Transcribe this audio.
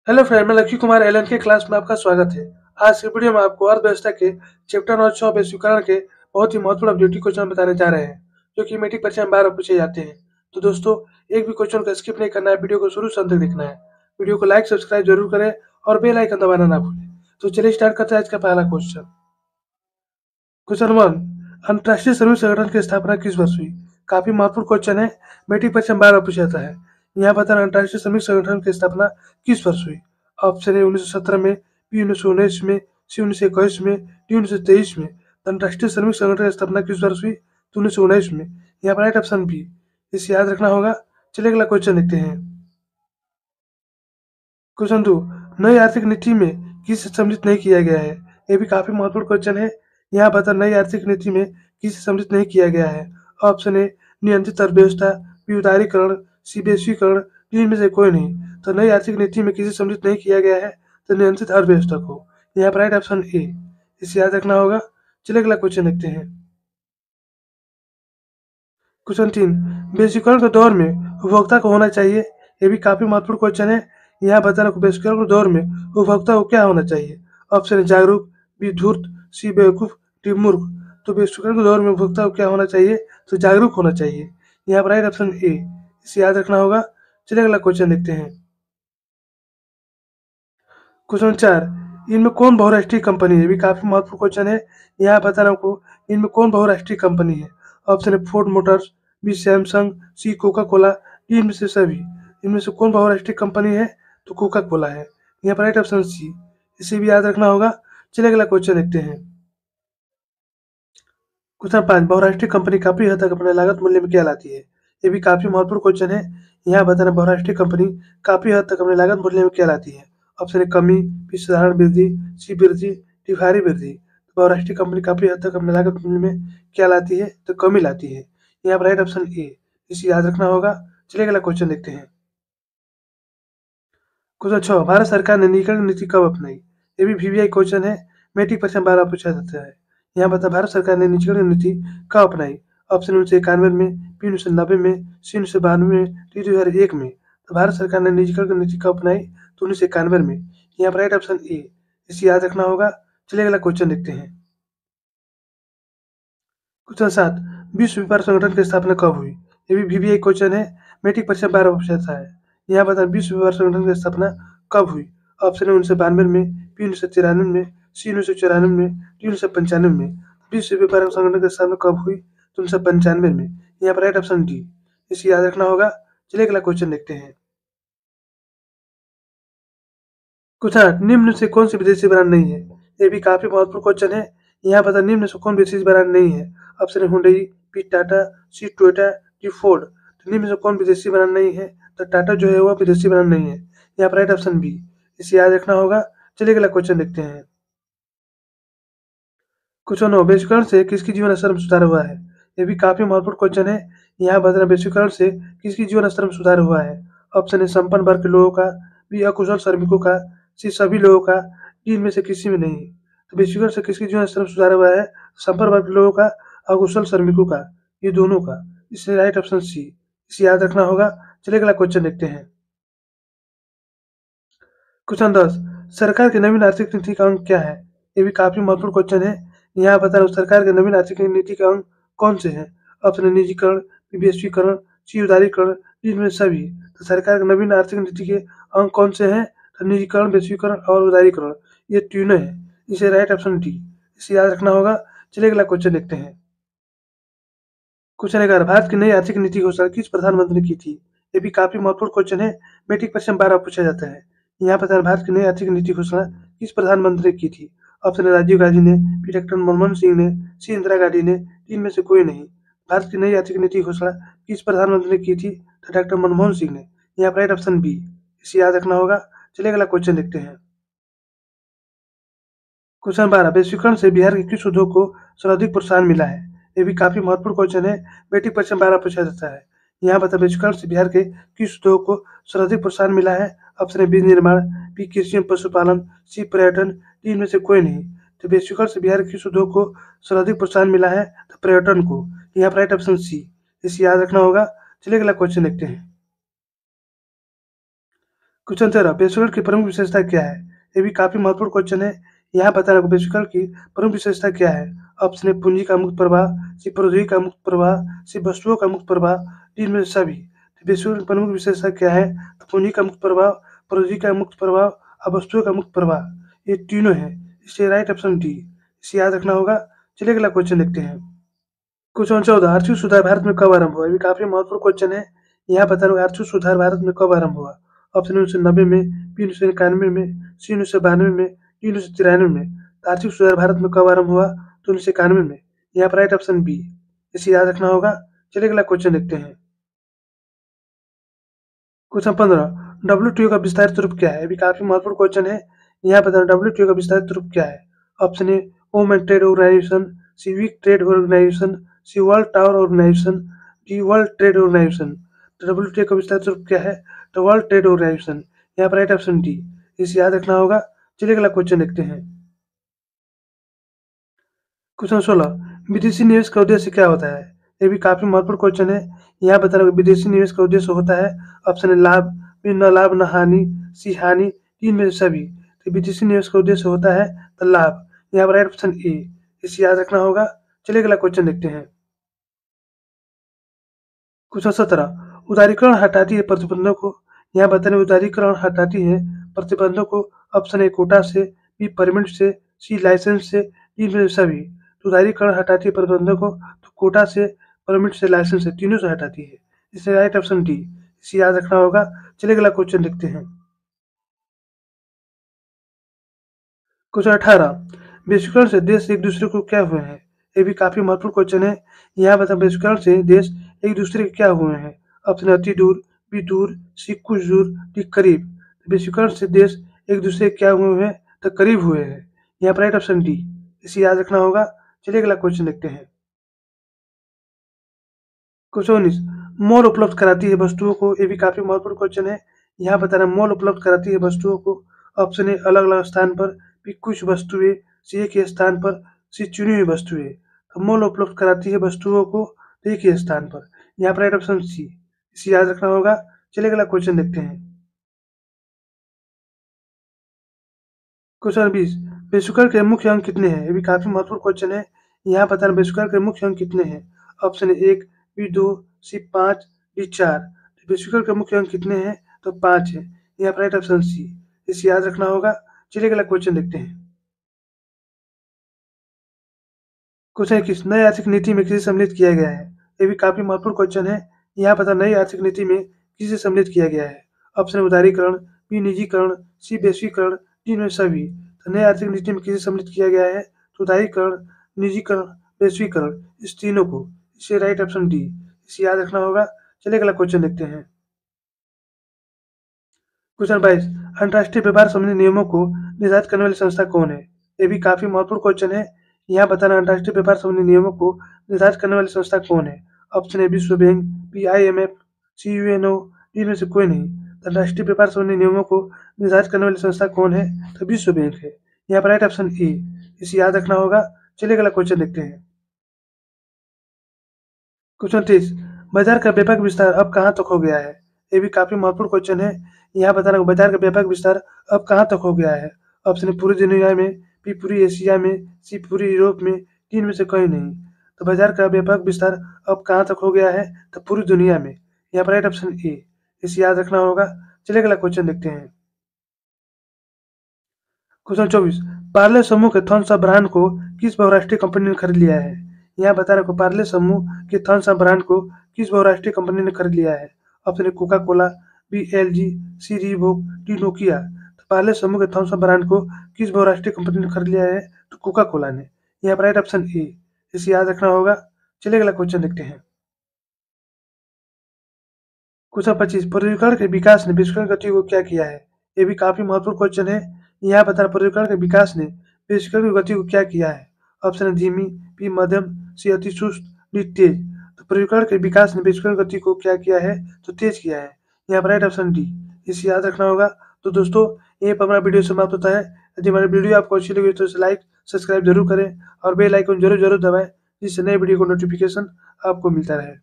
Hello friend, मैं लक्ष्य Kumar Elon के क्लास में आपका स्वागत है। आज की वीडियो में आपको अर्थव्यवस्था के चैप्टर नंबर 6 वैश्वीकरण के बहुत ही महत्वपूर्ण ऑब्जेक्टिव क्वेश्चन बताने जा रहे हैं, जो कि मैट्रिक परीक्षा में बार बार पूछे जाते हैं। तो दोस्तों, एक भी क्वेश्चन को स्किप नहीं करना है, वीडियो को शुरू से अंत तक देखना है। वीडियो को लाइक सब्सक्राइब जरूर करें और बेल आइकन दबाना ना भूलें। तो चलिए स्टार्ट करते हैं आज का पहला क्वेश्चन। क्वेश्चन 1, अंतर्राष्ट्रीय श्रमिक संगठन की स्थापना किस वर्ष हुई? काफी महत्वपूर्ण क्वेश्चन है, मैट्रिक परीक्षा में बार बार पूछा जाता है। यहाँ बताना अंतर्राष्ट्रीय श्रमिक संगठन की स्थापना किस वर्ष हुई? ऑप्शन ए 1917 में, बी 1919 में, सी 1921 में, डी 1923 में। अंतर्राष्ट्रीय श्रमिक संगठन की स्थापना किस वर्ष हुई? तो 1919 में। यहाँ पर राइट ऑप्शन बी, इसे याद रखना होगा। चलिए अगला क्वेश्चन देखते हैं। क्वेश्चन 2, नई आर्थिक नीति में किसे सम्मिलित नहीं किया गया है? ये भी काफी महत्वपूर्ण क्वेश्चन है। यहाँ बता नई आर्थिक नीति में किसे सम्मिलित नहीं किया गया है? ऑप्शन ए नियंत्रित अर्थव्यवस्था, बी उदारीकरण, सी वैश्वीकरण, डी इनमें से कोई नहीं। तो नई आर्थिक नीति में किसे सम्मिलित नहीं किया गया है? तो नियंत्रित अर्थव्यवस्था को। यहाँ पर राइट ऑप्शन ए, इसे याद रखना होगा। चलिए अगला क्वेश्चन देखते हैं। क्वेश्चन 3, वैश्वीकरण के दौर में उपभोक्ता को होना चाहिए। ये भी काफी महत्वपूर्ण क्वेश्चन है। यहाँ बताना वैश्वीकरण के दौर में उपभोक्ता को क्या होना चाहिए? ऑप्शन है जागरूक, बी धूर्त, सी बेवकूफ, डी मूर्ख। तो वैश्वीकरण के दौर में उपभोक्ता को क्या होना चाहिए? तो जागरूक होना चाहिए। यहाँ पर राइट ऑप्शन ए, इसे याद रखना होगा। चलिए अगला क्वेश्चन देखते हैं। क्वेश्चन 4, इनमें कौन बहुराष्ट्रीय कंपनी है? ये भी काफी महत्वपूर्ण क्वेश्चन है। यहाँ बताना आपको इनमें कौन बहुराष्ट्रीय कंपनी है? ऑप्शन है फोर्ड मोटर्स, बी सैमसंग, सी कोका कोला, डी इनमें से सभी। इनमें से कौन बहुराष्ट्रीय कंपनी है? तो कोका कोला है। यहाँ पर राइट ऑप्शन सी, इसे भी याद रखना होगा। चलिए अगला क्वेश्चन देखते हैं। क्वेश्चन 5, बहुराष्ट्रीय कंपनी काफी हद तक अपने लागत मूल्य में क्या लाती है? ये भी काफी महत्वपूर्ण क्वेश्चन है। यहाँ बताना बहुराष्ट्रीय कंपनी काफी हद तक अपने लागत मूल्य में क्या लाती है? ऑप्शन है कमी, बी साधारण वृद्धि, सी वृद्धि, डी भारी वृद्धि। तो बहुराष्ट्रीय कंपनी काफी हद तक अपने लागत मूल्य में क्या लाती है? तो कमी लाती है। यहाँ पर राइट ऑप्शन ए, इसे याद रखना होगा। चलिए अगला क्वेश्चन देखते हैं। क्वेश्चन 6, भारत सरकार ने निजीकरण नीति कब अपनाई? ये भी वीवीआई क्वेश्चन है, मैट्रिक परीक्षा में बार पूछा जाता है। यहाँ बता भारत सरकार ने निजीकरण नीति कब अपनाई? ऑप्शन 1991 में, बी 1990 में, सी 1992 में, डी 2001 में। तो भारत सरकार ने निजीकरण नीति कब अपनाई? तो 1991 में। यहाँ पर राइट ऑप्शन ए, इसे याद रखना होगा। चलिए अगला क्वेश्चन देखते हैं। क्वेश्चन 7, विश्व व्यापार संगठन की स्थापना कब हुई? ये भी वीवीआई क्वेश्चन है, मैट्रिक परीक्षा में बार पूछा जाता है। यहाँ बता विश्व व्यापार संगठन की स्थापना कब हुई? ऑप्शन है 1992 में, बी 1993 में, सी 1994 में, डी 1995 में। विश्व व्यापार संगठन की स्थापना कब हुई? तो 1995 में। यहाँ पर राइट ऑप्शन डी, इसे याद रखना होगा। चलिए अगला क्वेश्चन देखते हैं। क्वेश्चन 8, निम्न से कौन सी विदेशी ब्रांड नहीं है? ये भी काफी महत्वपूर्ण क्वेश्चन है। यहाँ बता निम्न से कौन विदेशी ब्रांड नहीं है? ऑप्शन है हुंडई, बी टाटा, सी टोयोटा, डी फोर्ड। तो निम्न से कौन विदेशी ब्रांड नहीं है? तो टाटा जो है वह विदेशी ब्रांड नहीं है। यहाँ पर राइट ऑप्शन बी, इसे याद रखना होगा। चलिए अगला क्वेश्चन देखते हैं। क्वेश्चन 9, वैश्वीकरण से किसकी जीवन स्तर में सुधार हुआ है? ये भी काफी महत्वपूर्ण क्वेश्चन है। यहाँ बताना वैश्वीकरण से किसकी जीवन स्तर में सुधार हुआ है? ऑप्शन है संपन्न वर्ग के लोगों का, बी अकुशल श्रमिकों का, सी सभी लोगों का, डी इनमें से किसी में नहीं। तो वैश्वीकरण से किसकी जीवन स्तर में सुधार हुआ है? संपन्न वर्ग के लोगों का, अकुशल श्रमिकों का, ये दोनों का। इसलिए राइट ऑप्शन सी, इसे याद रखना होगा। चलिए अगला क्वेश्चन देखते हैं। क्वेश्चन 10, सरकार की नवीन आर्थिक नीति का अंग क्या है? ये भी काफी महत्वपूर्ण क्वेश्चन है। यहाँ बता रहा हूँ सरकार के नवीन आर्थिक नीति का अंग कौन से हैं? ऑप्शन है निजीकरण, वैश्वीकरण, सी उदारीकरण, इनमें सभी। तो सरकार के नवीन आर्थिक नीति के अंग कौन से हैं? तो निजीकरण, वैश्वीकरण और उदारीकरण, ये तीनों है। इसे राइट ऑप्शन डी, इसे याद रखना होगा। चलिए अगला क्वेश्चन देखते हैं। क्वेश्चन 11, भारत की नई आर्थिक नीति की घोषणा किस प्रधानमंत्री ने की थी? ये भी काफी महत्वपूर्ण क्वेश्चन है, मैट्रिक परीक्षा में बार पूछा जाता है। यहाँ पर भारत की नई आर्थिक नीति की घोषणा किस प्रधानमंत्री ने की थी? ऑप्शन है राजीव गांधी ने, बी डॉक्टर मनमोहन सिंह ने, सी इंदिरा गांधी ने, डी इनमें से कोई नहीं। भारत की नई आर्थिक नीति की घोषणा किस प्रधानमंत्री ने की थी? तो डॉक्टर मनमोहन सिंह ने। यहाँ पर राइट ऑप्शन बी, इसे याद रखना होगा। चलिए अगला क्वेश्चन देखते हैं। क्वेश्चन 12, वैश्वीकरण से बिहार के किस उद्योग को सर्वाधिक प्रोत्साहन मिला है? ये भी काफी महत्वपूर्ण क्वेश्चन है, मैट्रिक परीक्षा में 12 पूछा जाता है। यहाँ बता वैश्वीकरण से बिहार के किस उद्योग को सर्वाधिक प्रोत्साहन मिला है? ऑप्शन है बीज निर्माण, बी कृषि एवं पशुपालन, सी पर्यटन, डी इनमें से कोई नहीं। तो वैश्वीकरण से बिहार के किस उद्योग को सर्वाधिक प्रोत्साहन मिला है? तो पर्यटन को। यहाँ पर राइट ऑप्शन सी, इसे याद रखना होगा। चलिए अगला क्वेश्चन देखते हैं। क्वेश्चन 13 बेसुकल की प्रमुख विशेषता क्या है? ये भी काफ़ी महत्वपूर्ण क्वेश्चन है। यहाँ बताना होगा बेसुकल की प्रमुख विशेषता क्या है? ऑप्शन ए पूंजी का मुक्त प्रवाह, सी प्रौद्योगिकी का मुक्त प्रवाह, सी वस्तुओं का मुक्त प्रवाह, डी इनमें से सभी। तो बेसुकल की प्रमुख विशेषता क्या है? तो पूंजी का मुक्त प्रवाह, प्रौद्योगिकी का मुक्त प्रवाह और वस्तुओं का मुक्त प्रवाह, ये तीनों है। इसलिए राइट ऑप्शन डी, इसे याद रखना होगा। चलिए अगला क्वेश्चन देखते हैं। क्वेश्चन 14 आर्थिक सुधार भारत में कब आरंभ हुआ? ये भी काफी महत्वपूर्ण क्वेश्चन है। यहाँ बता रहा हूँ आर्थिक सुधार भारत में कब आरंभ हुआ? ऑप्शन 1990 में, बी 1991 में, सी 1992 में, डी 1993 में। तो आर्थिक सुधार भारत में कब आरंभ हुआ? तो 1991 में। यहाँ पर राइट ऑप्शन बी, इसे याद रखना होगा। चलिए अगला क्वेश्चन देखते हैं। क्वेश्चन 15 डब्ल्यूटीओ का विस्तारित रूप क्या है? ये भी काफी महत्वपूर्ण क्वेश्चन है। यहाँ बता डब्ल्यूटीओ का विस्तारित रूप क्या है? Option A women trade organisation, C week trade organisation, C world tower organisation, D world trade organisation. तो डब्ल्यूटीओ का विस्तारित रूप क्या है? तो वर्ल्ड ट्रेड ऑर्गेनाइजेशन। यहाँ पर राइट ऑप्शन डी, इसे याद रखना होगा। चलिए अगला क्वेश्चन देखते हैं। क्वेश्चन 16 विदेशी निवेश का उद्देश्य क्या होता है? ये भी काफी महत्वपूर्ण क्वेश्चन है। यहाँ बताना विदेशी निवेश का उद्देश्य होता है ऑप्शन ए लाभ, बी न लाभ न हानि, सी हानि, तीन में से सभी। तो विदेशी निवेश का उद्देश्य होता है तो लाभ। यहाँ पर राइट ऑप्शन ए, इसे याद रखना होगा। चलिए अगला क्वेश्चन देखते हैं। क्वेश्चन 17 उदारीकरण हटाती है प्रतिबंधों को। यहाँ बताने उदारीकरण हटाती है प्रतिबंधों को। ऑप्शन ए कोटा से, बी परमिट से, सी लाइसेंस से, डी में से सभी। तो उदारीकरण हटाती है प्रतिबंधों को तो कोटा से, परमिट से, लाइसेंस से, तीनों से हटाती है। इसलिए राइट ऑप्शन डी, इसे याद रखना होगा। चलिए अगला क्वेश्चन देखते हैं। क्वेश्चन 18 वैश्वीकरण से देश एक दूसरे को क्या हुए हैं? ये भी काफी महत्वपूर्ण क्वेश्चन है। यहाँ बता वैश्वीकरण से देश एक दूसरे के क्या हुए हैं? ऑप्शन अति दूर, बी दूर, सी कुछ दूर, डी करीब। वैश्वीकरण से देश एक दूसरे के क्या हुए हैं? तो करीब हुए हैं। यहाँ पर राइट ऑप्शन डी, इसे याद रखना होगा। चलिए अगला क्वेश्चन देखते हैं। क्वेश्चन 19 मॉल उपलब्ध कराती है वस्तुओं को। ये भी काफी महत्वपूर्ण क्वेश्चन है। यहाँ बताना मॉल उपलब्ध कराती है वस्तुओं को। ऑप्शन ए अलग अलग स्थान पर, बी कुछ वस्तुएं, सी एक ही स्थान पर, सी चुनी हुई वस्तुएं। तो मॉल उपलब्ध कराती है वस्तुओं को एक ही स्थान पर। यहाँ पर राइट ऑप्शन सी, इसे याद रखना होगा। चलिए अगला क्वेश्चन देखते हैं। क्वेश्चन 20 बेसुकर के मुख्य अंक कितने हैं? ये भी काफी महत्वपूर्ण क्वेश्चन है। यहाँ बताना बेसुकर के मुख्य अंक कितने हैं? Option A 1, B 2, C 5, D 4। बेसुकर के मुख्य अंक कितने हैं? तो 5 है। यहाँ पर राइट ऑप्शन सी, इसे याद रखना होगा। चलिए अगला क्वेश्चन देखते हैं। क्वेश्चन 21 नई आर्थिक नीति में किसे सम्मिलित किया गया है? ये भी काफी महत्वपूर्ण क्वेश्चन है। यहाँ पता नई आर्थिक नीति में किसे सम्मिलित किया गया है? ऑप्शन उदारीकरण, बी निजीकरण, सी वैश्वीकरण, डी में सभी। तो नई आर्थिक नीति में किसे सम्मिलित किया गया है? तो उदारीकरण, निजीकरण, वैश्वीकरण, इस तीनों को। इसे राइट ऑप्शन डी, इसे याद रखना होगा। चलिए अगला क्वेश्चन देखते हैं। क्वेश्चन 22 अंतर्राष्ट्रीय व्यापार संबंधी नियमों को निर्धारित करने वाली संस्था कौन है? ये भी काफी महत्वपूर्ण क्वेश्चन है। यहाँ बताना अंतर्राष्ट्रीय व्यापार संबंधी नियमों को निर्धारित करने वाली संस्था कौन है? ऑप्शन ए विश्व बैंक, बी IMF, सी यूएनओ, डी में से कोई नहीं। तो अंतर्राष्ट्रीय व्यापार संबंधी नियमों को निर्धारित करने वाली संस्था कौन है? तो विश्व बैंक है। यहाँ पर राइट ऑप्शन ए, इसे याद रखना होगा। चलिए अगला क्वेश्चन देखते हैं। क्वेश्चन 23 बाजार का व्यापक विस्तार अब कहाँ तक हो गया है? ये भी काफी महत्वपूर्ण क्वेश्चन है। यहाँ बताना बाजार का व्यापक विस्तार अब कहाँ तक हो गया है? ऑप्शन ए पूरी दुनिया में, बी पूरी एशिया में, सी पूरी यूरोप में, तीन में से कहीं नहीं। तो बाजार का व्यापक विस्तार अब कहाँ तक हो गया है? तो पूरी दुनिया में। यहाँ पर राइट ऑप्शन ए, इसे याद रखना होगा। चलिए अगला क्वेश्चन देखते हैं। क्वेश्चन 24 पार्ले समूह के थम्स अप ब्रांड को किस बहुराष्ट्रीय कंपनी ने खरीद लिया है? यहाँ बता रहे को पार्ले समूह के थम्स अप ब्रांड को किस बहुराष्ट्रीय कंपनी ने खरीद लिया है? Option A Coca Cola, B LG, C Reebok, D Nokia. तो पार्ले समूह के थम्स अप ब्रांड को किस बहुराष्ट्रीय कंपनी ने खरीद लिया है? तो कोका कोला ने। यहाँ पर राइट ऑप्शन ए, इसे याद रखना होगा। चलिए अगला क्वेश्चन देखते हैं। क्वेश्चन 25 प्रौद्योगिकी के विकास ने विश्वकरण गति को क्या किया है? ये भी काफी महत्वपूर्ण क्वेश्चन है। यहाँ बता प्रौद्योगिकी के विकास ने विश्वकरण की गति को क्या किया है? ऑप्शन धीमी, बी मध्यम, सी अति सुस्त, डी तेज। तो प्रौद्योगिकी के विकास ने विश्वकरण गति को क्या किया है? तो तेज किया है। यहाँ पर राइट ऑप्शन डी, इसे याद रखना होगा। तो दोस्तों यही पर हमारा वीडियो समाप्त होता है। यदि हमारी वीडियो आपको अच्छी लगी तो इसे लाइक सब्सक्राइब जरूर करें और बेल आइकन जरूर जरूर दबाएं, जिससे नए वीडियो को नोटिफिकेशन आपको मिलता रहे।